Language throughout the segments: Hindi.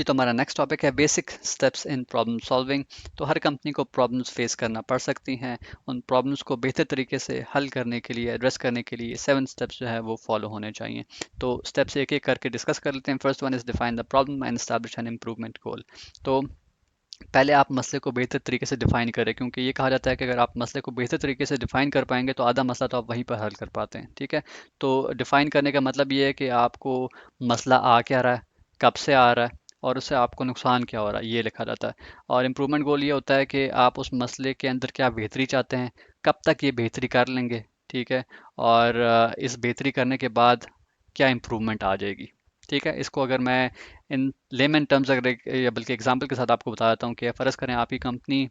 ये तो हमारा नेक्स्ट टॉपिक है, basic steps in problem solving. तो हर कंपनी को प्रॉब्लम्स फेस करना पड़ सकती हैं। उन प्रॉब्लम्स को बेहतर तरीके से हल करने के लिए, एड्रेस करने के लिए 7 स्टेप्स जो है वो फॉलो होने चाहिए। तो स्टेप्स एक एक करके डिस्कस कर लेते हैं। First one is define the problem and establish an improvement goal. तो पहले आप मसले को बेहतर तरीके से डिफाइन करें, क्योंकि ये कहा जाता है कि अगर आप मसले को बेहतर तरीके से डिफाइन कर पाएंगे तो आधा मसला तो आप वहीं पर हल कर पाते हैं। ठीक है, तो डिफाइन करने का मतलब ये है कि आपको मसला आ क्या रहा है, कब से आ रहा है, और उससे आपको नुकसान क्या हो रहा है, ये लिखा जाता है। और इम्प्रूवमेंट गोल ये होता है कि आप उस मसले के अंदर क्या बेहतरी चाहते हैं, कब तक ये बेहतरी कर लेंगे। ठीक है, और इस बेहतरी करने के बाद क्या इम्प्रूवमेंट आ जाएगी। ठीक है, इसको अगर मैं इन लेमन टर्म्स अगर या बल्कि एग्जांपल के साथ आपको बता देता हूँ कि फ़र्ज़ करें आपकी कंपनी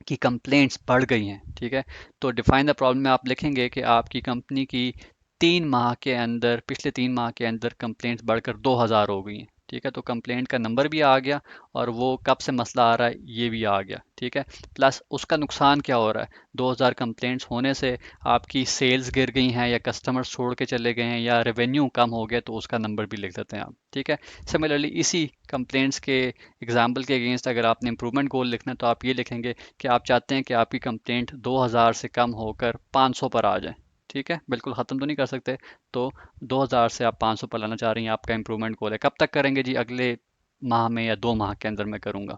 की कंप्लेंट्स बढ़ गई हैं। ठीक है, तो डिफाइन द प्रॉब्लम में आप लिखेंगे कि आपकी कंपनी की 3 माह के अंदर, पिछले 3 माह के अंदर कंप्लेंट्स बढ़कर 2000 हो गई हैं। ठीक है, तो कंप्लेंट का नंबर भी आ गया और वो कब से मसला आ रहा है ये भी आ गया। ठीक है, प्लस उसका नुकसान क्या हो रहा है, 2000 कंप्लेंट्स होने से आपकी सेल्स गिर गई हैं या कस्टमर्स छोड़ के चले गए हैं या रेवेन्यू कम हो गया, तो उसका नंबर भी लिख देते हैं आप। ठीक है, सिमिलरली इसी कंप्लेंट्स के एग्जाम्पल के अगेंस्ट अगर आपने इंप्रूवमेंट गोल लिखना है तो आप ये लिखेंगे कि आप चाहते हैं कि आपकी कंप्लेंट 2000 से कम होकर 500 पर आ जाए। ठीक है, बिल्कुल ख़त्म तो नहीं कर सकते, तो 2000 से आप 500 पर लाना चाह रही हैं, आपका इंप्रूवमेंट गोल है। कब तक करेंगे जी, अगले माह में या 2 माह के अंदर मैं करूँगा।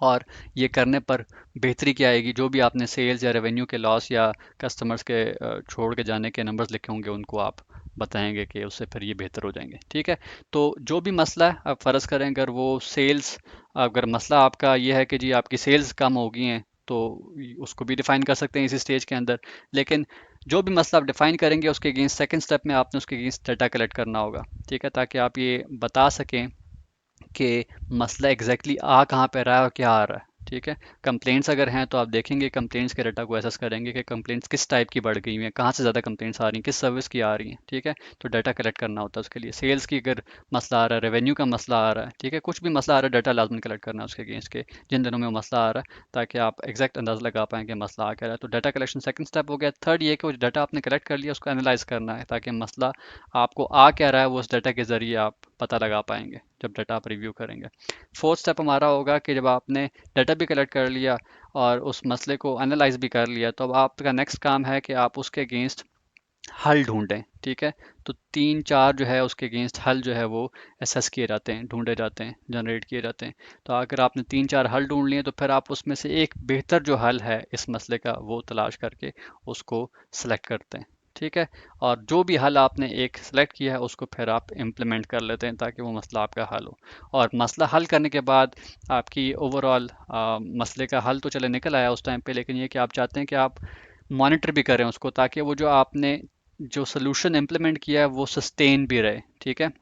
और ये करने पर बेहतरी क्या आएगी, जो भी आपने सेल्स या रेवेन्यू के लॉस या कस्टमर्स के छोड़ के जाने के नंबर्स लिखे होंगे उनको आप बताएंगे कि उससे फिर ये बेहतर हो जाएंगे। ठीक है, तो जो भी मसला है, आप फ़र्ज़ करें अगर वो सेल्स, अगर मसला आपका ये है कि जी आपकी सेल्स कम हो गई हैं, तो उसको भी डिफ़ाइन कर सकते हैं इसी स्टेज के अंदर। लेकिन जो भी मसला आप डिफ़ाइन करेंगे उसके अगेंस्ट सेकंड स्टेप में आपने उसके अगेंस्ट डाटा कलेक्ट करना होगा। ठीक है, ताकि आप ये बता सकें कि मसला एग्जैक्टली आ कहाँ पे रहा है और क्या आ रहा है। ठीक है, कंप्लेंट्स अगर हैं तो आप देखेंगे कंप्लेंट्स के डाटा को एसेस करेंगे कि कंप्लेंट्स किस टाइप की बढ़ गई हैं, कहाँ से ज़्यादा कंप्लेंट्स आ रही हैं, किस सर्विस की आ रही हैं। ठीक है, तो डाटा कलेक्ट करना होता है उसके लिए। सेल्स की अगर मसला आ रहा है, रेवेन्यू का मसला आ रहा है, ठीक है, कुछ भी मसला आ रहा है, डाटा लाजमी कलेक्ट करना है उसके अगेंस्ट के जिन दिनों में वो मसला आ रहा है, ताकि आप एग्जैक्ट अंदाज़ा लगा पाएँ कि मसला आ क्या रहा है। तो डाटा कलेक्शन सेकंड स्टेप हो गया। थर्ड ये कि वो डाटा आपने कलेक्ट कर लिया उसको एनालाइज करना है, ताकि मसला आपको आ क्या रहा है वो उस डाटा के ज़रिए आप पता लगा पाएंगे जब डाटा आप रिव्यू करेंगे। फोर्थ स्टेप हमारा होगा कि जब आपने डाटा भी कलेक्ट कर लिया और उस मसले को एनालाइज भी कर लिया, तो अब आपका नेक्स्ट काम है कि आप उसके अगेंस्ट हल ढूंढें। ठीक है, तो 3 4 जो है उसके अगेंस्ट हल जो है वो एसेस किए जाते हैं, ढूंढे जाते हैं, जनरेट किए जाते हैं। तो अगर आपने 3 4 हल ढूंढ लिए तो फिर आप उसमें से एक बेहतर जो हल है इस मसले का वो तलाश करके उसको सेलेक्ट करते हैं। ठीक है, और जो भी हल आपने एक सेलेक्ट किया है उसको फिर आप इम्प्लीमेंट कर लेते हैं ताकि वो मसला आपका हल हो। और मसला हल करने के बाद आपकी ओवरऑल मसले का हल तो चले निकल आया उस टाइम पे, लेकिन ये कि आप चाहते हैं कि आप मॉनिटर भी करें उसको, ताकि वो जो आपने जो सोल्यूशन इम्प्लीमेंट किया है वो सस्टेन भी रहे। ठीक है,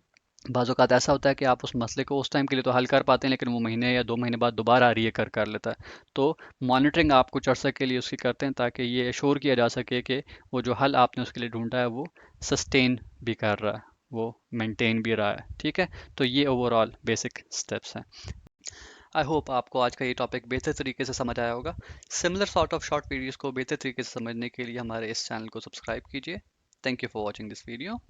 बाज़ औक़ात ऐसा होता है कि आप उस मसले को उस टाइम के लिए तो हल कर पाते हैं, लेकिन वो महीने या 2 महीने बाद दोबारा रीकर कर लेता है। तो मॉनिटरिंग आप कुछ अरसे के लिए उसकी करते हैं ताकि ये एश्योर किया जा सके कि वो जो हल आपने उसके लिए ढूंढा है वो सस्टेन भी कर रहा है, वो मेंटेन भी रहा है। ठीक है, तो ये ओवरऑल बेसिक स्टेप्स हैं। आई होप आपको आज का ये टॉपिक बेहतर तरीके से समझ आया होगा। Similar sort of short videos को बेहतर तरीके से समझने के लिए हमारे इस चैनल को सब्सक्राइब कीजिए। Thank you for watching this video.